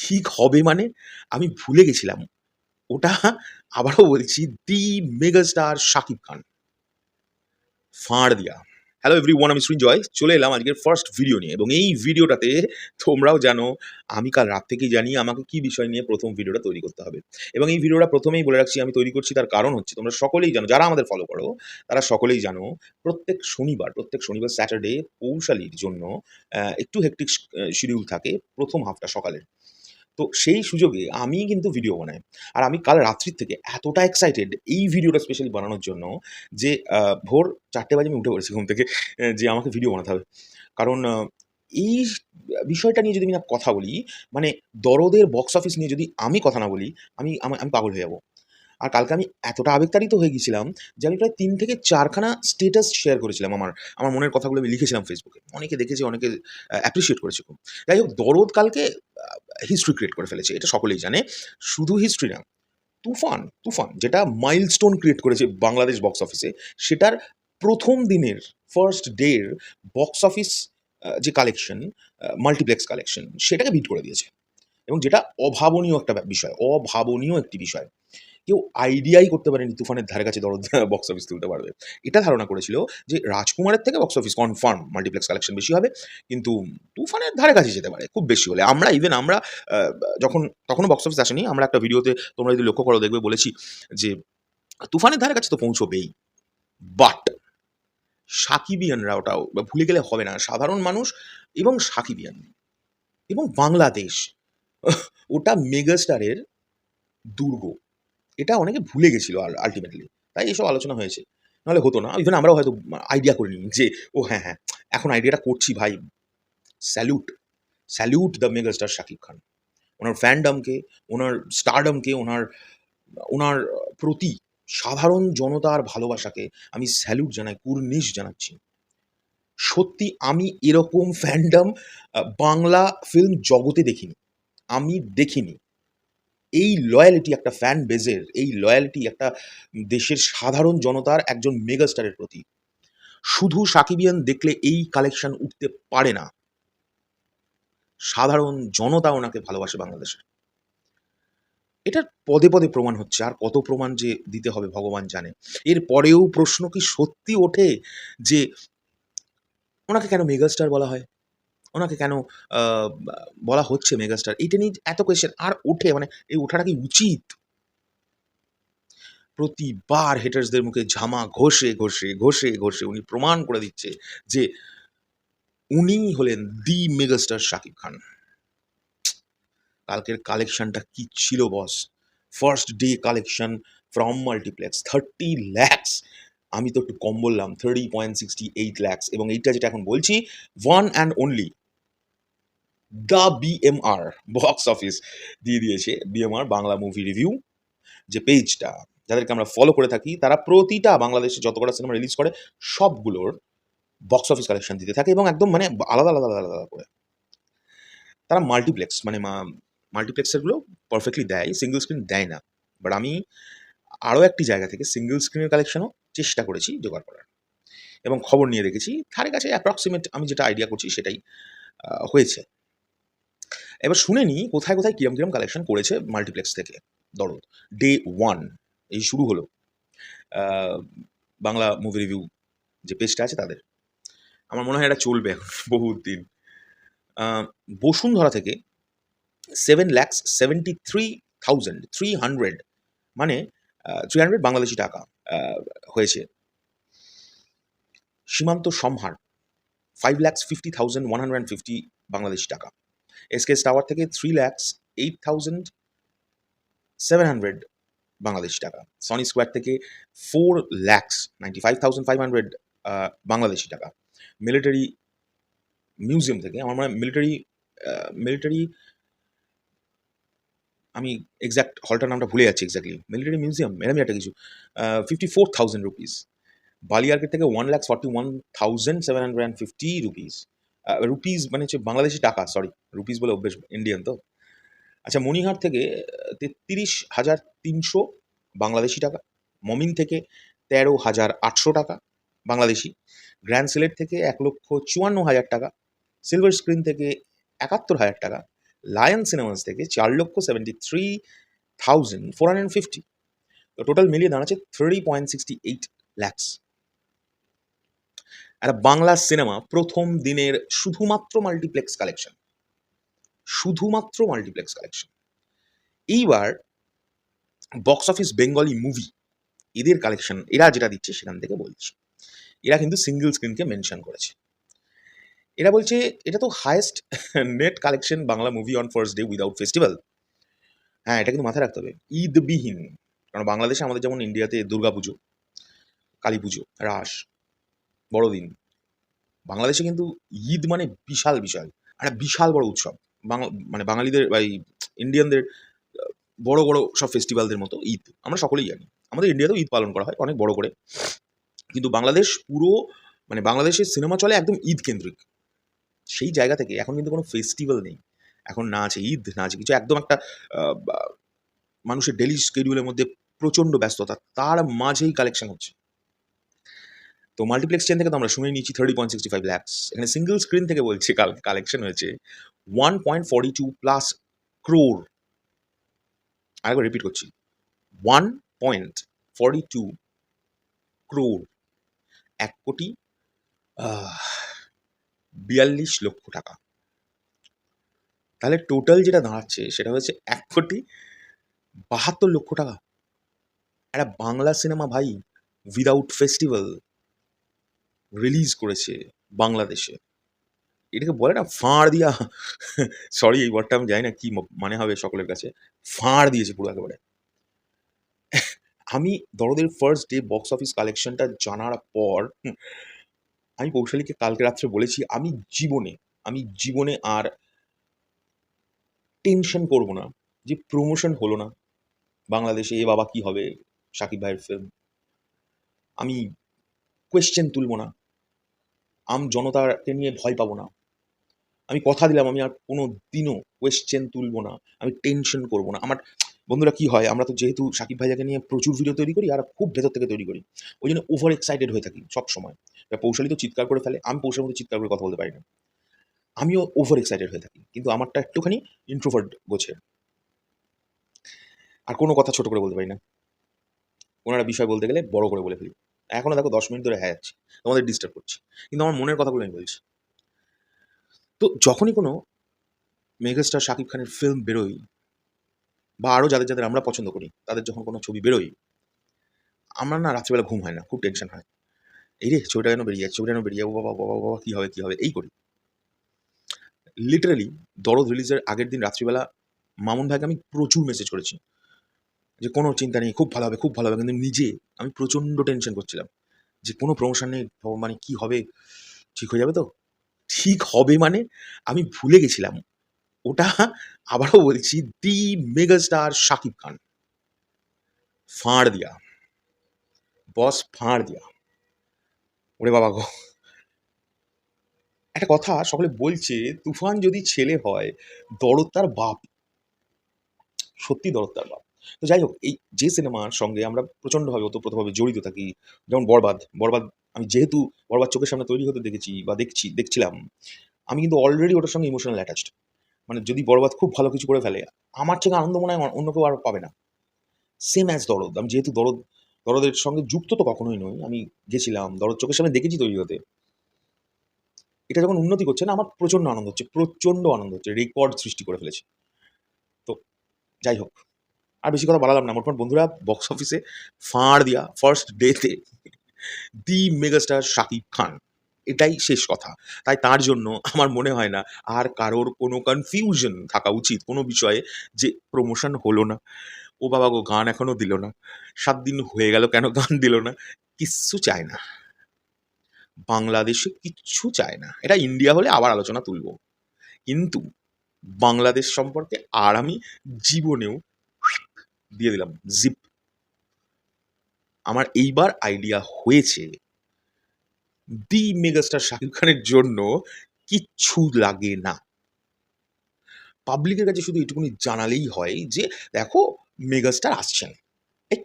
ঠিক হবে মানে আমি ভুলে গেছিলাম। ওটা আবারও বলছি, দি মেগাস্টার শাকিব খান। ফাঁড় দিয়া। হ্যালো এভরিওয়ান, আমি সৃঞ্জয়। চলে এলাম আজকের ফার্স্ট ভিডিও নিয়ে এবং এই ভিডিওটাতে তোমরাও জানো, আমি কাল রাত থেকেই জানি আমাকে কি বিষয় নিয়ে প্রথম ভিডিওটা তৈরি করতে হবে। এবং এই ভিডিওটা প্রথমেই বলে রাখছি আমি তৈরি করছি, তার কারণ হচ্ছে তোমরা সকলেই জানো, যারা আমাদের ফলো করো তারা সকলেই জানো প্রত্যেক শনিবার স্যাটারডে পৌশালির জন্য একটু হেক্টিক শিডিউল থাকে প্রথম হাফটা সকালের। তো সেই সুযোগে আমি কিন্তু ভিডিও বানাই। আর আমি কাল রাত্রির থেকে এতটা এক্সাইটেড এই ভিডিওটা স্পেশালি বানানোর জন্য যে ভোর ৪:০০ বাজে আমি উঠে পড়েছি ঘুম থেকে, যে আমাকে ভিডিও বানাতে হবে। কারণ এই বিষয়টা নিয়ে যদি আমি না কথা বলি, মানে দরদের বক্স অফিস নিয়ে যদি আমি কথা না বলি, আমি পাগল হয়ে যাবো। আর কালকে আমি এতটা আবেগতাড়িত হয়ে গেছিলাম যে আমি প্রায় ৩ থেকে ৪ খানা স্ট্যাটাস শেয়ার করেছিলাম আমার মনের কথাগুলো আমি লিখেছিলাম ফেসবুকে। অনেকে দেখেছে, অনেকে অ্যাপ্রিশিয়েট করেছে খুব। যাই হোক, দরদ কালকে হিস্ট্রি ক্রিয়েট করে ফেলেছে। এটা সকলেই জানে। শুধু হিস্ট্রি না, তুফান যেটা মাইলস্টোন ক্রিয়েট করেছে বাংলাদেশ বক্স অফিসে, সেটার প্রথম দিনের ফার্স্ট ডের বক্স অফিস যে কালেকশন, মাল্টিপ্লেক্স কালেকশন, সেটাকে বিট করে দিয়েছে। এবং যেটা অভাবনীয় একটা অভাবনীয় একটি বিষয়। কেউ আইডিয়াই করতে পারেনি তুফানের ধারে কাছে দরদ বক্স অফিস তুলতে পারবে। এটা ধারণা করেছিল যে রাজকুমারের থেকে box office confirm multiplex collection বেশি হবে। কিন্তু তুফানের ধারে কাছে যেতে পারে খুব বেশি হলে। আমরা আ যখন তখনও বক্স অফিস আসেনি। আমরা একটা ভিডিওতে তোমরা যদি লক্ষ্য করো দেখবে বলেছি যে তুফানের ধারে কাছে তো পৌঁছবেই। বাট সাকিবিয়ানরা ওটাও ভুলে গেলে হবে না। সাধারণ মানুষ এবং সাকিবিয়ান এবং বাংলাদেশ ওটা মেগাস্টারের দুর্গ। এটা অনেকে ভুলে গেছিল আল্টিমেটলি। তাই এসব আলোচনা হয়েছে। নাহলে হতো না। ইভেন আমরাও হয়তো আইডিয়া করিনি যে ও হ্যাঁ, এখন আইডিয়াটা করছি ভাই। Salute, salute the megastar Shakib Khan. উনার ফ্যানডমকে, উনার স্টারডমকে, উনার প্রতি সাধারণ জনতার ভালোবাসাকে আমি স্যালুট জানাই, কুর্নিশ জানাচ্ছি। সত্যি আমি এরকম ফ্যানডম বাংলা ফিল্ম জগতে দেখিনি। আমি দেখিনি। এই লয়ালিটি একটা ফ্যান বেজের, এই লয়ালিটি একটা দেশের সাধারণ জনতার একজন মেগাস্টারের প্রতি। শুধু সাকিবিয়ান দেখলে এই কালেকশন উঠতে পারে না। সাধারণ জনতা ওনাকে ভালোবাসে বাংলাদেশে। এটার পদে প্রমাণ হচ্ছে। আর কত প্রমাণ যে দিতে হবে ভগবান জানে। এর পরেও প্রশ্ন কি সত্যি ওঠে যে ওনাকে কেন মেগাস্টার বলা হয়? ওনাকে কেন আ বা বলা হচ্ছে মেগাস্টার? এইটা নিয়ে এত কোয়েশ্চেন আর ওঠে, মানে এই ওঠাটা কি উচিত? প্রতিবার হেটার্সদের মুখে ঝামা ঘষে উনি প্রমাণ করে দিচ্ছে যে উনিই হলেন দি মেগাস্টার শাকিব খান। কালকের কালেকশনটা কি ছিল boss! First day collection from multiplex 30 lakhs। আমি তো একটু কম বললাম, 30.68 lakhs। এবং এইটা যেটা এখন বলছি, one and only the BMR box office দিয়ে দিয়েছে। বিএমআর বাংলা মুভি রিভিউ যে পেজটা, যাদেরকে আমরা ফলো করে থাকি, তারা প্রতিটা বাংলাদেশে যত কটা সিনেমা রিলিজ করে সবগুলোর বক্স অফিস কালেকশন দিতে থাকে এবং একদম মানে আলাদা করে। তারা মাল্টিপ্লেক্স মানে মাল্টিপ্লেক্সের গুলো পারফেক্টলি দেয়, সিঙ্গল স্ক্রিন দেয় না। বাট আমি আরও একটি জায়গা থেকে সিঙ্গল স্ক্রিনের কালেকশনও চেষ্টা করেছি জোগাড় করার এবং খবর নিয়ে দেখেছি ধারে কাছে অ্যাপ্রক্সিমেট আমি যেটা আইডিয়া করছি সেটাই হয়েছে। এবার শুনে নিই কোথায় কিরম কালেকশন করেছে মাল্টিপ্লেক্স থেকে দরদ। ডে 1 এই শুরু হলো আ বাংলা মুভি রিভিউ যে পেজটা আছে তাদের। আমার মনে হয় এটা চলবে এখন বহুত দিন। আ বসুন্ধরা থেকে 7,73,300 মানে 300 বাংলাদেশী টাকা আ হয়েছে। সীমান্ত সম্হার 5,50,150 বাংলাদেশী টাকা। এসকেএস টাওয়ার থেকে 3,08,700 বাংলাদেশী টাকা। সনি স্কোয়ার থেকে 4,95,500 বাংলাদেশী টাকা। মিলিটারি মিউজিয়াম থেকে আমার মনে হয় মিলিটারি আমি এক্সাক্ট হলটার নামটা ভুলে যাচ্ছি এক্স্যাক্টলি। মিলিটারি মিউজিয়াম এরমই একটা কিছু। 54,000 রুপিস। বালিয়ারকেট থেকে 1,41,750 রুপিস। রুপিস মানে হচ্ছে বাংলাদেশী টাকা, সরি। রুপিস বলে অভ্যেস, ইন্ডিয়ান তো। আচ্ছা, মণিহার থেকে 33,300 বাংলাদেশী টাকা। মমিন থেকে 13,800 টাকা বাংলাদেশী। গ্র্যান্ড সিলেট থেকে 1,54,000 টাকা। সিলভার স্ক্রিন থেকে 71,000 টাকা। লায়ন সিনেমাস থেকে 4,73,450। তো টোটাল মিলিয়ে দাঁড়াচ্ছে 30.68 lakhs। একটা বাংলা সিনেমা প্রথম দিনের শুধুমাত্র মাল্টিপ্লেক্স কালেকশন। এইবার বক্স অফিস বেঙ্গলি মুভি এদের কালেকশন এরা যেটা দিচ্ছে সেখান থেকে বলছি। এরা কিন্তু সিঙ্গেল স্ক্রিনকে মেনশন করেছে। এরা বলছে এটা তো highest net collection Bangla movie on first day without festival. হ্যাঁ, এটা কিন্তু মাথায় রাখতে হবে, ঈদবিহীন। কারণ বাংলাদেশে আমাদের যেমন ইন্ডিয়াতে দুর্গাপুজো, কালী পুজো, রাস, বড়দিন, বাংলাদেশে কিন্তু ঈদ মানে বিশাল বিশাল একটা বিশাল বড় উৎসব। মানে বাঙালিদের বা এই ইন্ডিয়ানদের বড় বড় সব ফেস্টিভ্যালদের মতো ঈদ আমরা সকলেই জানি। আমাদের ইন্ডিয়াতেও ঈদ পালন করা হয় অনেক বড় করে, কিন্তু বাংলাদেশ পুরো মানে বাংলাদেশের সিনেমা চলে একদম ঈদ কেন্দ্রিক। সেই জায়গা থেকে এখন কিন্তু কোনো ফেস্টিভ্যাল নেই, এখন না আছে ঈদ, না আছে কিছু, একদম একটা মানুষের ডেলি শিডিউলের মধ্যে প্রচণ্ড ব্যস্ততা, তার মাঝেই কালেকশন হচ্ছে। তো মাল্টিপ্লেক্স চেন থেকে তো আমরা শুনে নিয়েছি 30.65 lakhs। এখানে সিঙ্গেল স্ক্রিন থেকে বলছে কালেকশন হয়েছে 1.42+ crore। আরেকবার রিপিট করছি, 1.42 crore, 1,42 লক্ষ টাকা। তাহলে টোটাল যেটা দাঁড়াচ্ছে সেটা হচ্ছে 1,72 লক্ষ টাকা। একটা বাংলা সিনেমা ভাই উইদাউট ফেস্টিভ্যাল রিলিজ করেছে বাংলাদেশে, এটাকে বলে না ফাঁড় দিয়া। সরি এই ওয়ার্ডটা আমি জানি না কি মানে হবে সকলের কাছে, ফাঁড় দিয়েছে পুরো একেবারে। আমি দরদের ফার্স্ট ডে বক্স অফিস কালেকশনটা জানার পর আমি কৌশালীকে কালকে রাত্রে বলেছি আমি জীবনে আর টেনশন করব না যে প্রমোশন হলো না বাংলাদেশে, এ বাবা কি হবে শাকিব ভাইয়ের ফিল্ম। আমি কোয়েশ্চেন তুলব না, জনতাকে নিয়ে ভয় পাবো না। আমি কথা দিলাম আমি আর কোনো দিনও কোয়েশ্চেন তুলব না, আমি টেনশন করব না। আমার বন্ধুরা কি হয়, আমরা তো যেহেতু শাকিব ভাইয়াকে নিয়ে প্রচুর ভিডিও তৈরি করি আর খুব ভেতর থেকে তৈরি করি, ওই জন্য ওভার এক্সাইটেড হয়ে থাকি সব সময়। পৌশালী তো চিৎকার করে ফেলে, আমি পৌষার মধ্যে চিৎকার করে কথা বলতে পারি না, আমিও ওভার এক্সাইটেড হয়ে থাকি, কিন্তু আমারটা একটুখানি ইন্ট্রোভার্ট গোছে, আর কোনো কথা ছোট করে বলতে পারি না। কোনো একটা বিষয় বলতে গেলে বড় করে বলে ফেলি। এখনও দেখো 10 মিনিট ধরে হ্যাঁ যাচ্ছি, তোমাদের ডিস্টার্ব করছি, কিন্তু আমার মনের কথাগুলো আমি বলছি। তো যখনই কোনো মেগাস্টার শাকিব খানের ফিল্ম বেরোয় বা আরও যাদের যাদের আমরা পছন্দ করি তাদের যখন কোনো ছবি বেরোয়, আমার না রাত্রিবেলা ঘুম হয় না, খুব টেনশন হয়। এই রে ছবিটা কেন বেরিয়ে যাচ্ছে, ছবিটা কেন বেরিয়ে যাবো, বাবা বাবা বাবা কী হবে কী হবে এই করি। লিটারালি দরদ রিলিজের আগের দিন রাত্রিবেলা মামুন ভাইকে আমি প্রচুর মেসেজ করেছি যে কোনো চিন্তা নেই, খুব ভালো হবে খুব ভালো হবে, কিন্তু নিজে আমি প্রচণ্ড টেনশন করছিলাম যে কোনো প্রমোশন নেই, মানে কী হবে, ঠিক হয়ে যাবে তো? ঠিক হবে মানে আমি ভুলে গেছিলাম ওটা, আবারও বলছি, দি মেগাস্টার শাকিব খান। ফাঁড় দিয়া, বস ফাঁড় দিয়া। ওরে বাবা গো, একটা কথা সকলে বলছে তুফান যদি ছেলে হয় দরদ তার বাপ, সত্যি দরদ তার বাপ। তো যাই হোক, এই যে সিনেমার সঙ্গে আমরা প্রচণ্ডভাবে ওতপ্রোতভাবে জড়িত থাকি, যেমন বরবাদ, আমি যেহেতু বরবাদ চোখের সামনে তৈরি হতে দেখেছি বা দেখছিলাম, আমি কিন্তু অলরেডি ওটার সঙ্গে ইমোশনাল অ্যাটাচড। মানে যদি বরবাদ খুব ভালো কিছু করে ফেলে, আমার থেকে আনন্দ মনে হয় অন্য কেউ আর পাবে না। সেম অ্যাজ দরদ, আমি যেহেতু দরদের সঙ্গে যুক্ত তো কখনোই নই, আমি গেছিলাম দরদ চোখের সামনে দেখেছি তৈরি হতে। এটা যখন উন্নতি করছে না, আমার প্রচণ্ড আনন্দ হচ্ছে, রেকর্ড সৃষ্টি করে ফেলেছে। তো যাই হোক, আর বেশি কথা বাড়ালাম না। মোটমাট বন্ধুরা, বক্স অফিসে ফাঁড় দিয়া ফার্স্ট ডেতে দি মেগাস্টার শাকিব খান, এটাই শেষ কথা। তাই তার জন্য আমার মনে হয় না আর কারোর কোনো কনফিউশন থাকা উচিত কোনো বিষয়ে যে প্রমোশন হলো না, ও বাবা গো গান এখনো দিল না, 7 দিন হয়ে গেল কেন গান দিল না, কিচ্ছু চায় না। বাংলাদেশে কিচ্ছু চায় না। এটা ইন্ডিয়া হলে আবার আলোচনা তুলব। কিন্তু বাংলাদেশ সম্পর্কে আর আমি জীবনেও দিয়ে দিলাম জিপ। আমার এইবার আইডিয়া হয়েছে দি মেগাস্টার শাকিব খানের জন্য কিচ্ছু লাগে না। পাবলিকের কাছে শুধু এটুকুনি জানালেই হয় যে দেখো মেগাস্টার আসছেন,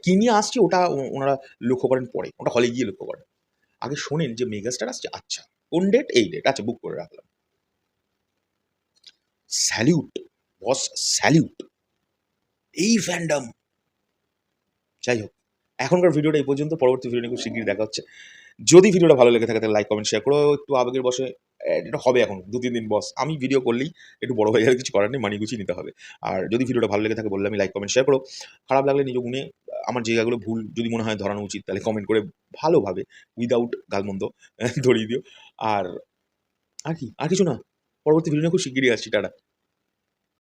কি নিয়ে আসছে ওটা ওনারা লক্ষ্য করেন পরে, ওটা হলে গিয়ে লক্ষ্য করেন। আগে শোনেন যে মেগাস্টার আসছে, আচ্ছা কোন ডেট, এই ডেট, আচ্ছা বুক করে রাখলাম। স্যালিউট বস স্যালিউট। এই ফ্যান্ডম। যাই হোক, এখনকার ভিডিওটা এই পর্যন্ত। পরবর্তী ভিডিও নিয়ে খুব শিগগিরই দেখা হচ্ছে। যদি ভিডিওটা ভালো লেগে থাকে তাহলে লাইক, কমেন্ট, শেয়ার করো। একটু আবেগের বশে এটা হবে এখন ২-৩ দিন বস। আমি ভিডিও করলেই একটু বড় হয়ে যাবে, কিছু করার নেই, মানিয়ে গুছিয়ে নিতে হবে। আর যদি ভিডিওটা ভালো লেগে থাকে বললামই লাইক, কমেন্ট, শেয়ার করো। খারাপ লাগলে নিজ গুণে আমার যে জায়গাগুলো ভুল যদি মনে হয় ধরানো উচিত তাহলে কমেন্ট করে ভালোভাবে উইদাউট গালমন্দ ধরিয়ে দিও। আর, আর কি? আর কিছু না। পরবর্তী ভিডিও নিয়ে খুব শিগগিরই আসছি। টাটা।